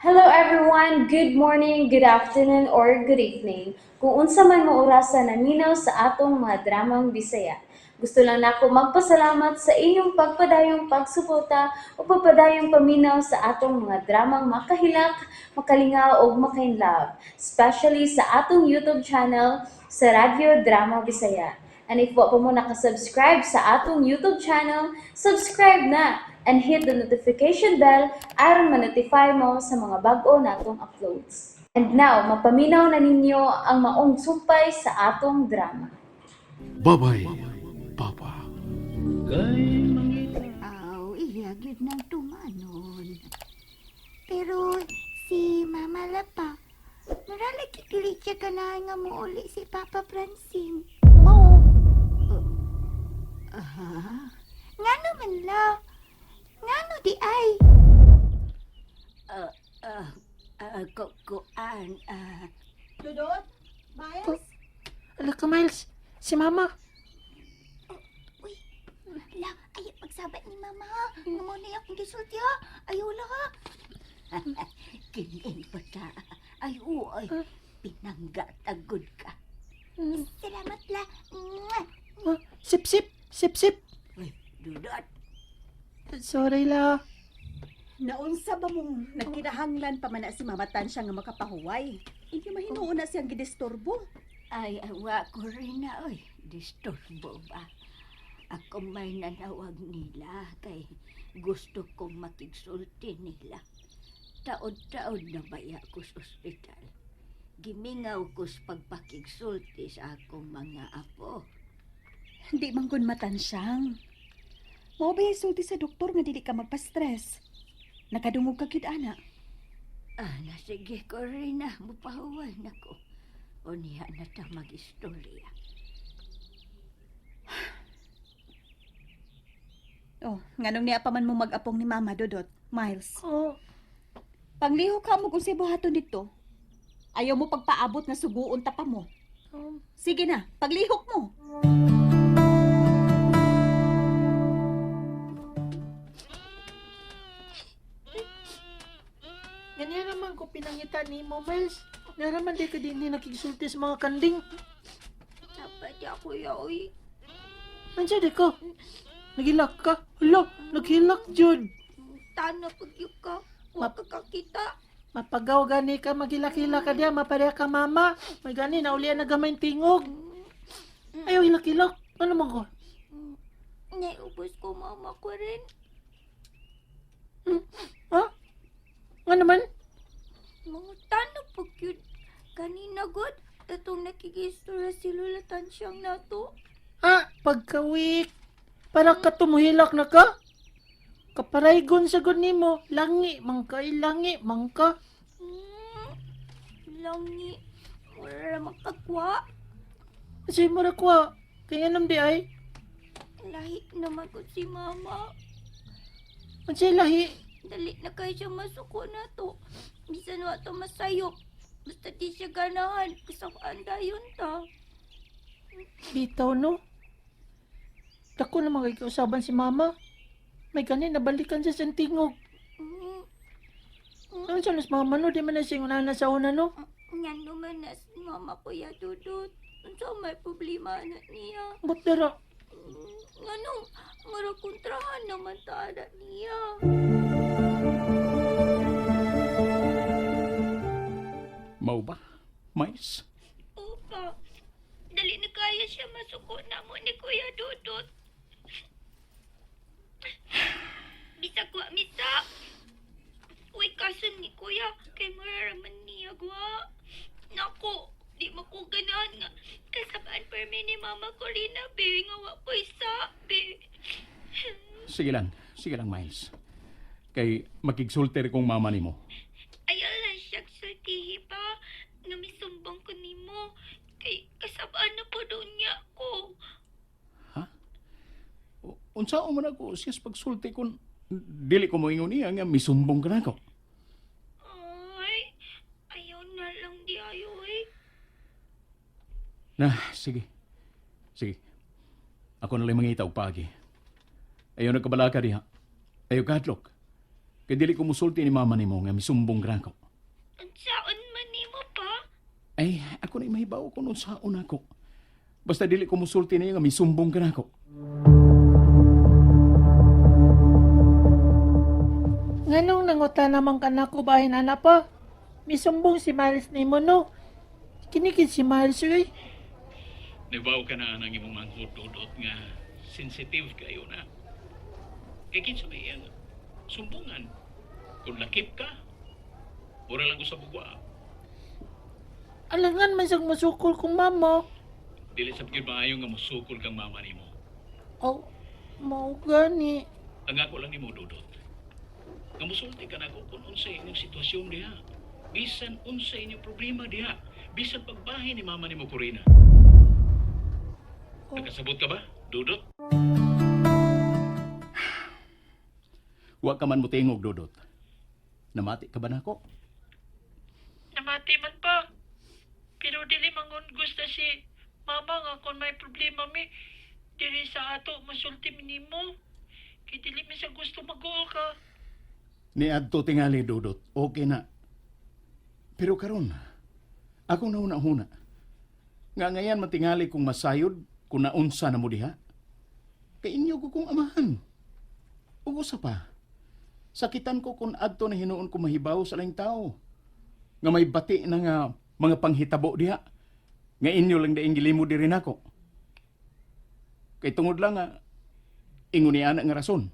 Hello everyone, good morning, good afternoon, or good evening. Kung unsa man mo orasan naminaw sa atong mga dramang Bisaya. Gusto lang nako magpasalamat sa inyong pagpadayong pagsuporta o pagpadayong paminaw sa atong mga dramang makahilak, makalingaw o makainlove, especially sa atong YouTube channel sa Radyo Drama Bisaya. And if wa pa mo nakasubscribe sa atong YouTube channel, subscribe na and hit the notification bell aron ma-notify mo sa mga bag-o natong uploads. And now, mapaminaw na ninyo ang maong sumpay sa atong drama. Babay, Papa. Aw, iya gyud nang tumanon. Pero si Mama Lapa, naralagi kilig siya ganahan nga muuli si Papa Francine. Mao. Ngano man la? Ngano di ay? Kuan, Dudot? Miles? Ala ka, Miles. Si Mama. Uy, la, ay pagsabat ni Mama ha. Namo na akong gisulti ha. Ayaw la ha. Kiling pa ta. Ay, uy. Pinangga tagod ka. Salamat la. Sip-sip. Sip-sip. Uy, Dudot. Sorry la. Naunsa ba mong nagkinahanglan pa man na si Mama Tansya nga makapahuway? Hindi mahinuon na siyang gidisturbo. Ay, awa ko rin na, oy. Disturbo ba? Ako may nanawag nila kay gusto kong makigsulti nila. Taod-taod na baya ko sa ospital. Gimingaw ko sa pagpakigsulti sa akong mga apo. Hindi man gun matansyang. Mao ba isulti sa doktor nga dili ka magpa-stress? Nakadungog ka gid ana. Sige ko rin na, mupahuway na ko. O niya na ta mag-istorya. Oh, nganong niya pa man mo mag-apong ni Mama Dudot, Miles. Oh, Panglihok ka mo kung si buhaton dito. Ayaw mo pagpaabot nga suguon ta pa mo. Sige na, paglihok mo. ganyan naman ko pinangita ni mo, Miles. Naraman di ka din nakigsulti sa mga kanding. Dapat ako yaoy. Andiyan di ko. Nagilak ka. Hala, naghilak, Jud. Tana pagyuk ka. Huwag ka kakita. Mapagaw gani ka, magilak-hilak ka diya, mapareha ka mama. May gani, naulian na gamay tingog. Ayaw hilak-hilak. Ano mo ko? Naubos ko mama ko rin. Ha? Ano naman? Mga tanong po yun. Kanina god, itong nakigistura si Lola Tansyang nato. Ha? Pagkawik. Para ka tumuhilak na ka? Kaparaygon sa good nimo. Langi, mangka, langi, mangka. Langi. Wala makakwa. Kasi mo rakwa. Kaya nam di ay. Lahi naman ko si mama. Ang siya lahi. Dali na kayo siya masuko na to. Bisan wa to masayop. Basta di siya ganahan. Kasapaan dayon ta. Bitaw no. Dako na magkikiusaban si mama. May ganin, nabalikan siya sa tingog. Mm, Ano siya nas mama no? Di man na siya unahan na sa una no? Yan naman na si mama ko ya dudot. Unsa may problema na niya. Ba't dara? Nganong mara kontrahan naman ta ada niya. Mau ba, Mais? Opa, dali na kaya siya masuko na mo ni Kuya Dudot. Bisa ko misa. Uy, kason ni Kuya, kay mararaman niya gwa. Nako, di mo ko ganahan nga. Kasabaan per ni mama ko rin na, be, nga wa ko isabi. Sige lang, Mais. Kay makigsulter kong mama nimo. Ayaw lang siya sultihi pa. Nga misumbong ko ni mo. Kay kasabaan na po doon niya ko. Unsa man ako siyas pagsulti kon dili ko moingon niya nga misumbong ka na ako. Ay, ayaw na lang di ayo eh. Na, sige. Ako na lang mangita og pagi. Ayaw nagkabalaka diha. Ayaw kadlok. Kay dili ko musulti ni mama nimo nga misumbong ra ko. Unsaon man nimo pa? Ay, ako na mahibaw kung unsaon ako. Basta dili ko musulti niya nga misumbong ka na ako. Nganong nanguta naman ka na ko bahin ana pa? Misumbong si Miles ni mo no. Kinikid si Miles uy. Nibaw ka na nang imong manghududot nga sensitive kayo na. Kaya kinsa may iyang sumbungan. Kung lakip ka, ora lang ko sa bugwa. Alangan man siyang masukol kong mama. Dili sa bigil maayo nga musukol kang mama nimo. Oh, mau gani. Ang ako lang nimo dudot. Nga musulti ka na ko kung unsay inyong sitwasyon diha. Bisan unsay inyong problema diha. Bisan pagbahin ni mama nimo Corina. Nakasabot ka ba, dudot? Wa ka man mutingog, dudot. Namati ka ba nako? Namati man pa. Pero dili mangon gusto si mama nga kung may problema mi diri sa ato masulti mi nimo. Kay dili mi sa gusto mag-uol ka. Ni adto tingali, dudot. Okay na. Pero karon, ako nauna-huna. Nga ngayon matingali kong masayod kung naunsa na mo diha. Kay inyo ko kong amahan. Ug usa pa. Sakitan ko kung adto na hinuon ko mahibaw sa laing tao. Nga may bati na nga mga panghitabo diha. Nga inyo lang daing gilimod diri nako. Kay tungod lang nga ingon ni ana nga rason.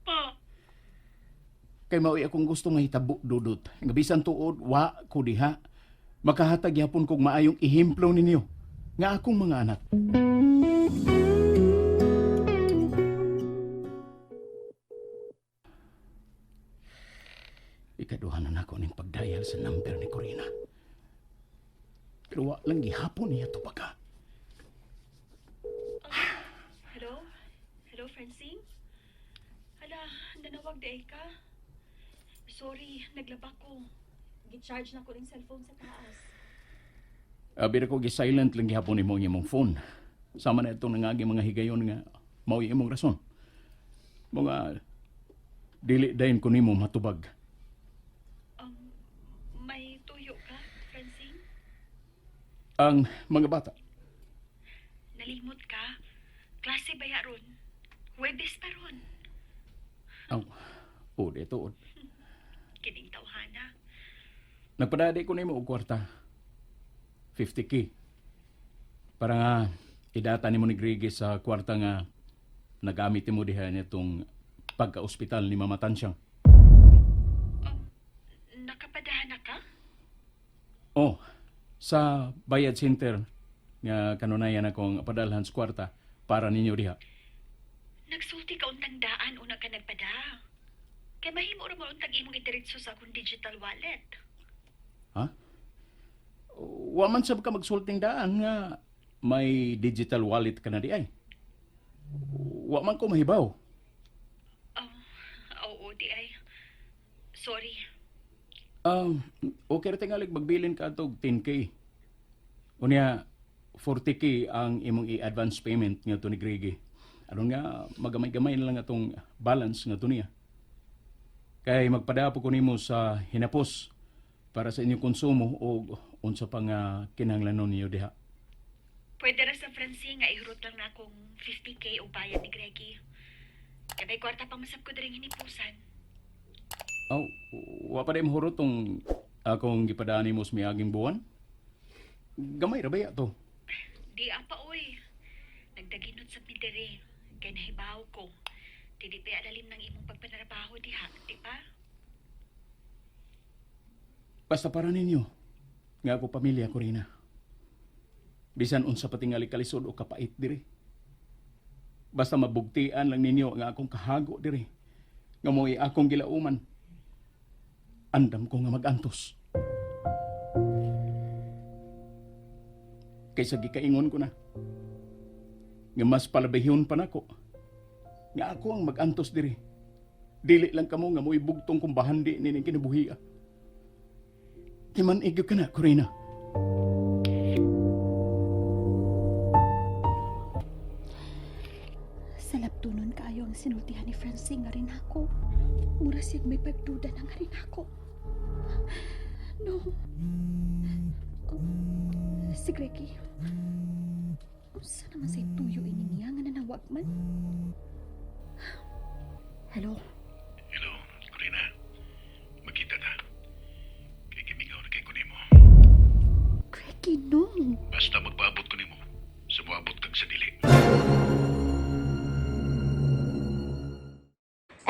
Pa, Kay maoy akong gusto nga hitabo, dudot. Nga bisan tuod wa ko diha. Makahatag yapon kog maayong ehemplo ninyo nga akong mga anak. Ikaduha na nako ning pagdayal sa number ni Corina. Pero wa lang gihapon niya to baka. hello? Hello, Francine? Hala, nanawag day ka? Sorry, naglaba ko. Gi-charge na ko ning cellphone sa taas. Abi ko gi-silent lang gihapon nimo ang imong phone. Sama na itong nangagi mga higayon nga mao imong rason. Mga dili dayon ko nimo matubag. May tuyo ka, Francine? Ang mga bata, Nalimot ka? Klase ba ya ron? Huwebes pa ron. dito. Kining tawhana. Nagpadadi ko nimo og kwarta. 50K. Para nga idata nimo ni Grigi sa kwarta nga nagamit mo diha nitong pagka-ospital ni Mama Tansyang. Nakapadahan na ka? Oh, sa bayad center nga kanunayan akong padalhan sa kwarta para ninyo diha. Nagsulti ka untang daan una ka nagpada. Kay mahimo ra mo untang imong idiretso sa akong digital wallet. Ha? Wa man sab ka magsulting daan nga may digital wallet ka na di ay. Wa man ko mahibaw. Oo, di ay. Sorry. Okay ra tingalig magbilin ka og 10K. Unya 40K ang imong i-advance payment nga to ni Gregi. Aron nga magamay-gamay na lang atong balance nga to niya. Kay magpadapo ko nimo sa hinapos para sa inyong konsumo o unsa pa nga kinahanglanon niyo diha. Pwede ra sa Francine nga ihurot lang na akong 50K o bayad ni Greggy. Kaya may kwarta pang masab ko daring hinipusan. Wa pa day mahurot tong akong gipadaan nimo sa miaging buwan. Gamay ra ba ya to? Di apa oy. Nagdaginot sa midere. Kaya nahibaw ko. Dili pa alalim ng imong pagpanarabaho diha, di ba? Basta para ninyo. Nga ako pamilya ko rin. Bisan unsa patingali kalisod o kapait diri. Basta mabugtian lang ninyo nga akong kahago diri. Nga mo'y akong gilauman. Andam ko nga magantos. Kaysa gikaingon ko na. Nga mas palabihon pa nako. Nga ako ang magantos diri. Dili lang kamo nga mo'y bugtong kong bahandi nining kinabuhi. Timan igyo ka na, Corina. Sa labtunon kaayo ang sinultihan ni Francine nga rin ako. Mura siyang may pagduda na nga rin ako. No. Si Greggy. Unsa naman sa'y tuyo ini niya nga nanawag man? Hello? Hello, Corina. Magkita ta. Kay gimigaw na kay kunimo. Greggy, no. Basta magpaabot kunimo. Sumuabot kag sa dili.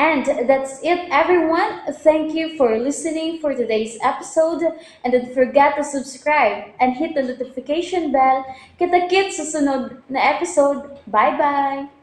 And that's it, everyone. Thank you for listening for today's episode. And don't forget to subscribe and hit the notification bell. Kita-kits sa sunod na episode. Bye-bye!